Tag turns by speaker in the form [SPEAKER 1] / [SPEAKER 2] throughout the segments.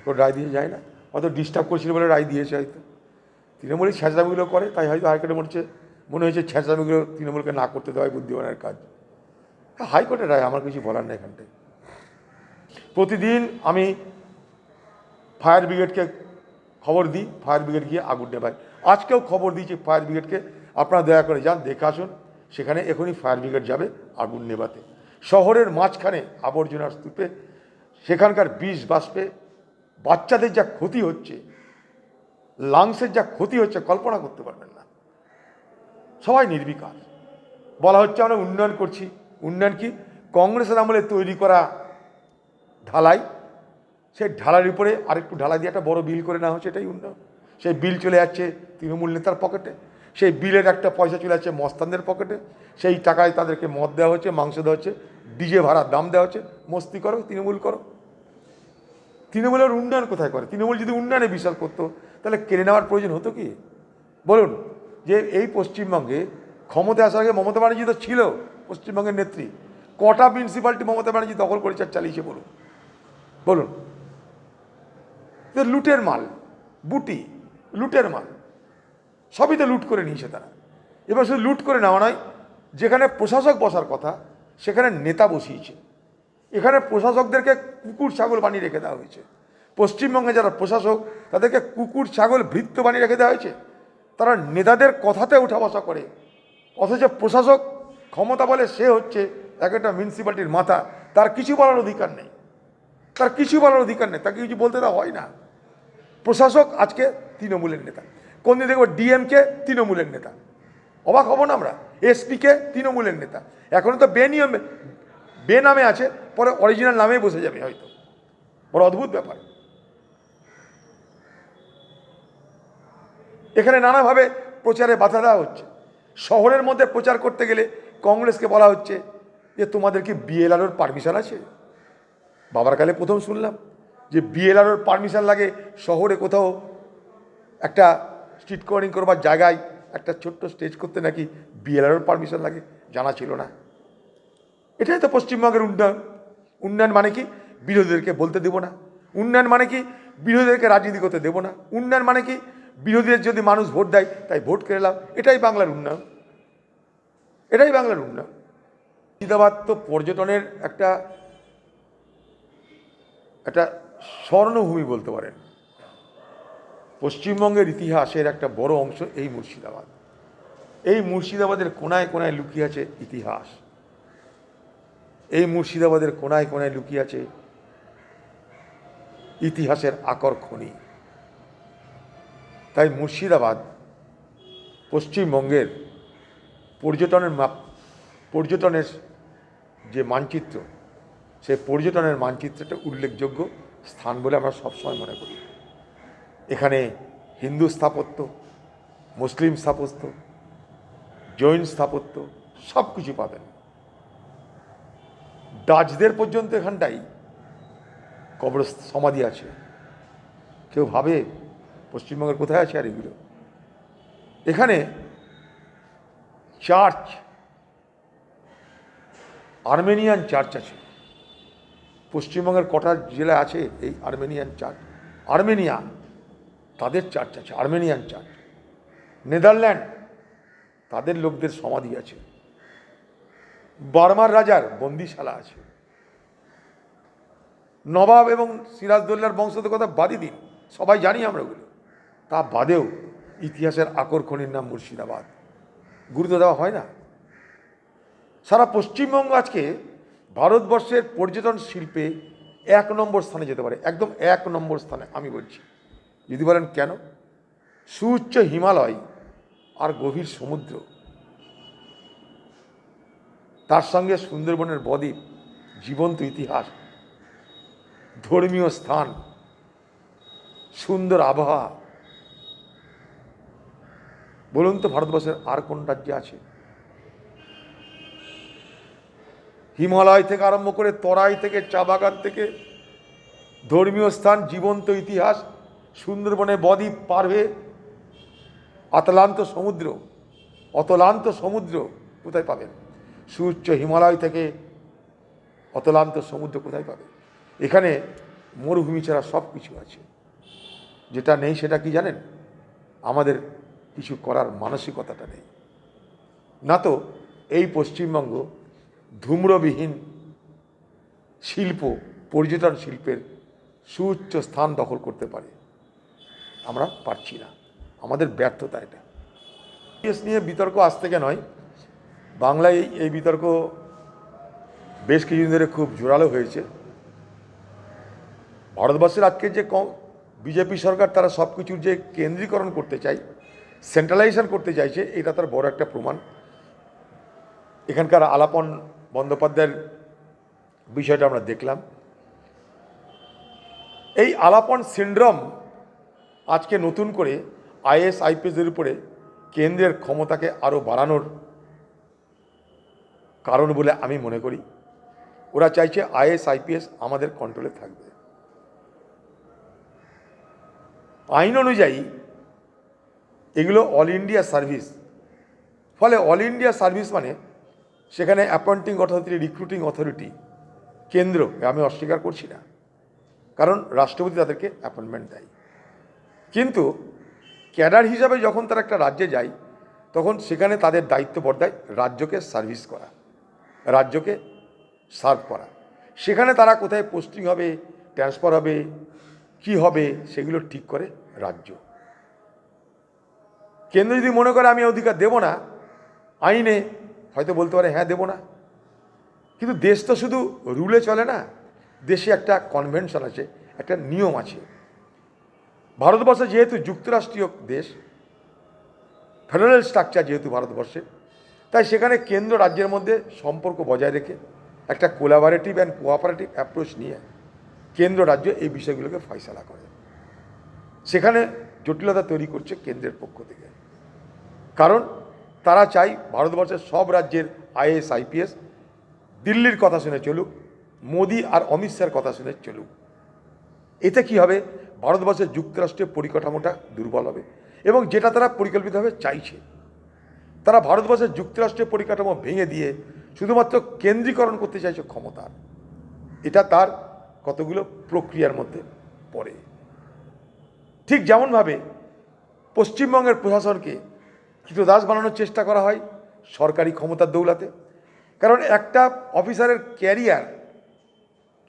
[SPEAKER 1] কোনো রায় দিয়ে যায় না, হয়তো ডিস্টার্ব করছিল বলে রায় দিয়েছে। হয়তো তৃণমূলের ছ্যাঁচড়ামিগুলো করে, তাই হয়তো হাইকোর্টে মনে হয়েছে ছ্যাঁচড়ামিগুলো তৃণমূলকে না করতে দেওয়াই বুদ্ধিমানের কাজ। হাইকোর্টের রায়, আমার কিছু বলার নেই এখানটায়। প্রতিদিন আমি ফায়ার ব্রিগেডকে খবর দিই, ফায়ার ব্রিগেড গিয়ে আগুন নেভায়। আজকেও খবর দিয়েছি ফায়ার ব্রিগেডকে, আপনারা দয়া করে যান, দেখে আসুন। সেখানে এখনই ফায়ার ব্রিগেড যাবে আগুন নেভাতে। শহরের মাঝখানে আবর্জনার স্তূপে, সেখানকার বিষ বাষ্পে বাচ্চাদের যা ক্ষতি হচ্ছে, লাংসের যা ক্ষতি হচ্ছে, কল্পনা করতে পারবেন না। সবাই নির্বিকার। বলা হচ্ছে আমরা উন্নয়ন করছি। উন্নয়ন কি? কংগ্রেসের আমলে তৈরি করা ঢালাই, সেই ঢালাইয়ের উপরে আরেকটু ঢালাই দিয়ে একটা বড় বিল করে নেওয়া হচ্ছে, এটাই উন্নয়ন। সেই বিল চলে যাচ্ছে তৃণমূল নেতার পকেটে, সেই বিলের একটা পয়সা চলে যাচ্ছে মস্তানদের পকেটে, সেই টাকায় তাদেরকে মদ দেওয়া হচ্ছে, মাংস দেওয়া হচ্ছে, ডিজে ভাড়ার দাম দেওয়া হচ্ছে। মস্তি করো, তৃণমূল করো। তৃণমূলের উন্নয়ন কোথায় করে? তৃণমূল যদি উন্নয়নে বিশ্বাস করতো তাহলে কেড়ে নেওয়ার প্রয়োজন হতো কি? বলুন, যে এই পশ্চিমবঙ্গে ক্ষমতায় আসার আগে মমতা ব্যানার্জি তো ছিল পশ্চিমবঙ্গের নেত্রী। কটা মিউনিসিপ্যালিটি মমতা ব্যানার্জি দখল করেছে আর চালিয়েছে বলুন? বলুন, লুটের মাল, বুটি লুটের মাল, সবই তো লুট করে নিয়েছে তারা। এবার শুধু লুট করে নেওয়া নয়, যেখানে প্রশাসক বসার কথা সেখানে নেতা বসিয়েছে। এখানে প্রশাসকদেরকে কুকুর ছাগল বানিয়ে রেখে দেওয়া হয়েছে। পশ্চিমবঙ্গে যারা প্রশাসক তাদেরকে কুকুর ছাগল ভৃত্য বানিয়ে রেখে দেওয়া হয়েছে। তারা নেতাদের কথাতে উঠা বসা করে, অথচ প্রশাসক ক্ষমতা বলে সে হচ্ছে এক একটা মিউনিসিপ্যালিটির মাথা। তার কিছু বলার অধিকার নেই, তার কিছু বলার অধিকার নেই, তাকে কিছু বলতে দেওয়া হয় না। প্রশাসক আজকে তৃণমূলের নেতা, কোনদিন দেখবো ডিএমকে তৃণমূলের নেতা, অবাক হব না আমরা। এসপিকে তৃণমূলের নেতা, এখনো তো বেনামে আছে, পরে অরিজিনাল নামেই বসে যাবে হয়তো। বড় অদ্ভুত ব্যাপার। এখানে নানাভাবে প্রচারে বাধা দেওয়া হচ্ছে। শহরের মধ্যে প্রচার করতে গেলে কংগ্রেসকে বলা হচ্ছে যে তোমাদের কি বিএলআরওর পারমিশন আছে? বাবার কালে প্রথম শুনলাম যে বিএলআরওর পারমিশন লাগে শহরে কোথাও একটা স্ট্রিট কর্নিং করবার জায়গায় একটা ছোট্ট স্টেজ করতে নাকি বিএলআরওর পারমিশন লাগে, জানা ছিল না। এটাই তো পশ্চিমবঙ্গের উন্নয়ন। উন্নয়ন মানে কি? বিরোধীদেরকে বলতে দেব না। উন্নয়ন মানে কি? বিরোধীদেরকে রাজনীতি করতে দেব না। উন্নয়ন মানে কি? বিরোধীদের যদি মানুষ ভোট দেয় তাই ভোট কেড়ে। এটাই বাংলার উন্নয়ন, এটাই বাংলার উন্নয়ন। মুর্শিদাবাদ তো পর্যটনের একটা একটা স্বর্ণভূমি বলতে পারেন। পশ্চিমবঙ্গের ইতিহাসের একটা বড় অংশ এই মুর্শিদাবাদ। এই মুর্শিদাবাদের কোনায় কোনায় লুকিয়ে আছে ইতিহাস। এই মুর্শিদাবাদের কোনায় কোনায় লুকিয়ে আছে ইতিহাসের আকর খনি। তাই মুর্শিদাবাদ পশ্চিমবঙ্গের পর্যটনের যে মানচিত্র, সেই পর্যটনের মানচিত্রটা উল্লেখযোগ্য স্থান বলে আমরা সবসময় মনে করি। এখানে হিন্দু স্থাপত্য, মুসলিম স্থাপত্য, জৈন স্থাপত্য সব কিছু পাবেন। ডাচদের পর্যন্ত এখানটাই কবর সমাধি আছে। কেউ ভাবে পশ্চিমবঙ্গের কোথায় আছে আর এগুলো? এখানে চার্চ, আর্মেনিয়ান চার্চ আছে। পশ্চিমবঙ্গের কটা জেলায় আছে এই আর্মেনিয়ান চার্চ? আর্মেনিয়া, তাদের চার্চ আছে, আর্মেনিয়ান চার্চ। নেদারল্যান্ড, তাদের লোকদের সমাধি আছে। বার্মার রাজার বন্দিশালা আছে। নবাব এবং সিরাজদৌল্লার বংশধর কথা বাদই দিন, সবাই জানি আমরা ওগুলো। তা বাদেও ইতিহাসের আকর খনির নাম মুর্শিদাবাদ, গুরুত্ব দেওয়া হয় না। সারা পশ্চিমবঙ্গ আজকে ভারতবর্ষের পর্যটন শিল্পে 1 নম্বর স্থানে যেতে পারে, একদম 1 নম্বর স্থানে আমি বলছি। যদি বলেন কেন? সুউচ্চ হিমালয় আর গভীর সমুদ্র, তার সঙ্গে সুন্দরবনের বদ্বীপ, জীবন্ত ইতিহাস, ধর্মীয় স্থান, সুন্দর আবহাওয়া। বলুন তো ভারতবর্ষের আর কোন রাজ্যে আছে? হিমালয় থেকে আরম্ভ করে তরাই থেকে চা বাগান থেকে ধর্মীয় স্থান, জীবন্ত ইতিহাস, সুন্দরবনে বদ্বীপ পার হয়ে অতলান্ত সমুদ্র কোথায় পাবেন? সুউচ্চ হিমালয় থেকে অতলান্ত সমুদ্র কোথায় পাবে? এখানে মরুভূমি ছাড়া সব কিছু আছে। যেটা নেই সেটা কি জানেন? আমাদের কিছু করার মানসিকতাটা নেই। না তো এই পশ্চিমবঙ্গ ধূম্রবিহীন শিল্প, পর্যটন শিল্পের সুউচ্চ স্থান দখল করতে পারে। আমরা পারছি না, আমাদের ব্যর্থতা এটা। ইতিহাস নিয়ে বিতর্ক আজ থেকে নয়, বাংলায় এই বিতর্ক বেশ কিছুদিন ধরে খুব জোরালো হয়েছে। ভারতবর্ষের আজকে যে বিজেপি সরকার, তারা সব কিছুর যে কেন্দ্রীকরণ করতে চায়, সেন্ট্রালাইজেশন করতে চাইছে, এটা তার বড় একটা প্রমাণ। এখানকার আলাপন বন্দ্যোপাধ্যায়ের বিষয়টা আমরা দেখলাম। এই আলাপন সিন্ড্রোম আজকে নতুন করে আইএস আইপিএসের উপরে কেন্দ্রের ক্ষমতাকে আরও বাড়ানোর কারণ বলে আমি মনে করি। ওরা চাইছে আইএস আইপিএস আমাদের কন্ট্রোলে থাকবে। আইন অনুযায়ী এগুলো অল ইন্ডিয়া সার্ভিস। ফলে অল ইন্ডিয়া সার্ভিস মানে সেখানে অ্যাপয়েন্টিং অথরিটি, রিক্রুটিং অথরিটি কেন্দ্র, আমি অস্বীকার করছি না, কারণ রাষ্ট্রপতি তাদেরকে অ্যাপয়েন্টমেন্ট দেয়। কিন্তু ক্যাডার হিসাবে যখন তারা একটা রাজ্যে যায়, তখন সেখানে তাদের দায়িত্ব বর্তায় রাজ্যকে সার্ভিস করা, রাজ্যকে সার্ভ করা। সেখানে তারা কোথায় পোস্টিং হবে, ট্রান্সফার হবে, কি হবে, সেগুলো ঠিক করে রাজ্য। কেন্দ্র যদি মনে করে আমি অধিকার দেব না, আইনে হয়তো বলতে পারে হ্যাঁ দেব না। কিন্তু দেশ তো শুধু রুলে চলে না, দেশে একটা কনভেনশন আছে, একটা নিয়ম আছে। ভারতবর্ষ যেহেতু যুক্তরাষ্ট্রীয় দেশ, ফেডারেল স্ট্রাকচার যেহেতু ভারতবর্ষে, তাই সেখানে কেন্দ্র রাজ্যের মধ্যে সম্পর্ক বজায় রেখে একটা কোলাবোরেটিভ অ্যান্ড কোঅপারেটিভ অ্যাপ্রোচ নিয়ে কেন্দ্র রাজ্য এই বিষয়গুলোকে ফয়সালা করে। সেখানে জটিলতা তৈরি করছে কেন্দ্রের পক্ষ থেকে, কারণ তারা চাই ভারতবর্ষের সব রাজ্যের আইএস আইপিএস দিল্লির কথা শুনে চলুক, মোদি আর অমিত শাহর কথা শুনে চলুক। এতে কি হবে? ভারতবর্ষের যুক্তরাষ্ট্রীয় পরিকাঠামোটা দুর্বল হবে, এবং যেটা তারা পরিকল্পিতভাবে চাইছে, তারা ভারতবর্ষের যুক্তরাষ্ট্রীয় পরিকাঠামো ভেঙে দিয়ে শুধুমাত্র কেন্দ্রীকরণ করতে চাইছে ক্ষমতার। এটা তার কতগুলো প্রক্রিয়ার মধ্যে পড়ে। ঠিক যেমনভাবে পশ্চিমবঙ্গের প্রশাসনকে কৃতদাস বানানোর চেষ্টা করা হয় সরকারি ক্ষমতার দৌলাতে। কারণ একটা অফিসারের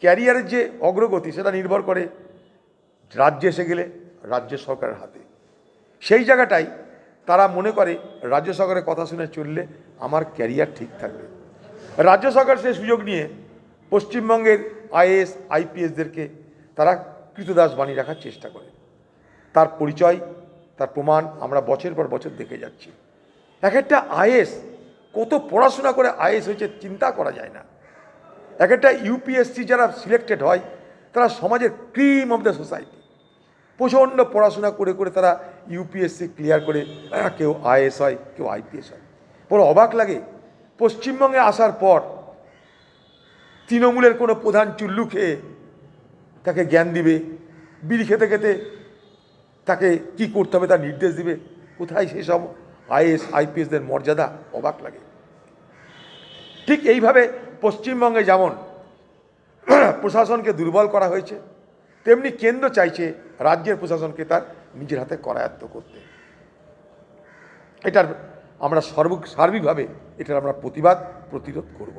[SPEAKER 1] ক্যারিয়ারের যে অগ্রগতি, সেটা নির্ভর করে রাজ্যে এসে গেলে রাজ্য সরকারের হাতে। সেই জায়গাটাই তারা মনে করে রাজ্য সরকারের কথা শুনে চললে আমার ক্যারিয়ার ঠিক থাকবে। রাজ্য সরকার সেই সুযোগ নিয়ে পশ্চিমবঙ্গের আইএএস আইপিএসদেরকে তারা কৃতদাস বানিয়ে রাখার চেষ্টা করে। তার পরিচয়, তার প্রমাণ আমরা বছর পর বছর দেখে যাচ্ছি। এক একটা আইএস কত পড়াশোনা করে আইএস হয়েছে চিন্তা করা যায় না। এক একটা ইউপিএসসি যারা সিলেক্টেড হয়, তারা সমাজের ক্রিম অফ দ্য সোসাইটি। প্রচণ্ড পড়াশোনা করে করে তারা ইউপিএসসি ক্লিয়ার করে কেউ আইএস হয়, কেউ আইপিএস হয়। বড় অবাক লাগে, পশ্চিমবঙ্গে আসার পর তৃণমূলের কোনো প্রধান চুল্লু খেয়ে তাকে জ্ঞান দিবে, বিড়ি খেতে খেতে তাকে কি করতে হবে তার নির্দেশ দিবে। কোথায় সেসব আইএস আইপিএসদের মর্যাদা? অবাক লাগে। ঠিক এইভাবে পশ্চিমবঙ্গে যেমন প্রশাসনকে দুর্বল করা হয়েছে, তেমনি কেন্দ্র চাইছে রাজ্যের প্রশাসনকে তার নিজের হাতে করায়ত্ত করতে। এটার আমরা সার্বিকভাবে এটার আমরা প্রতিরোধ করব।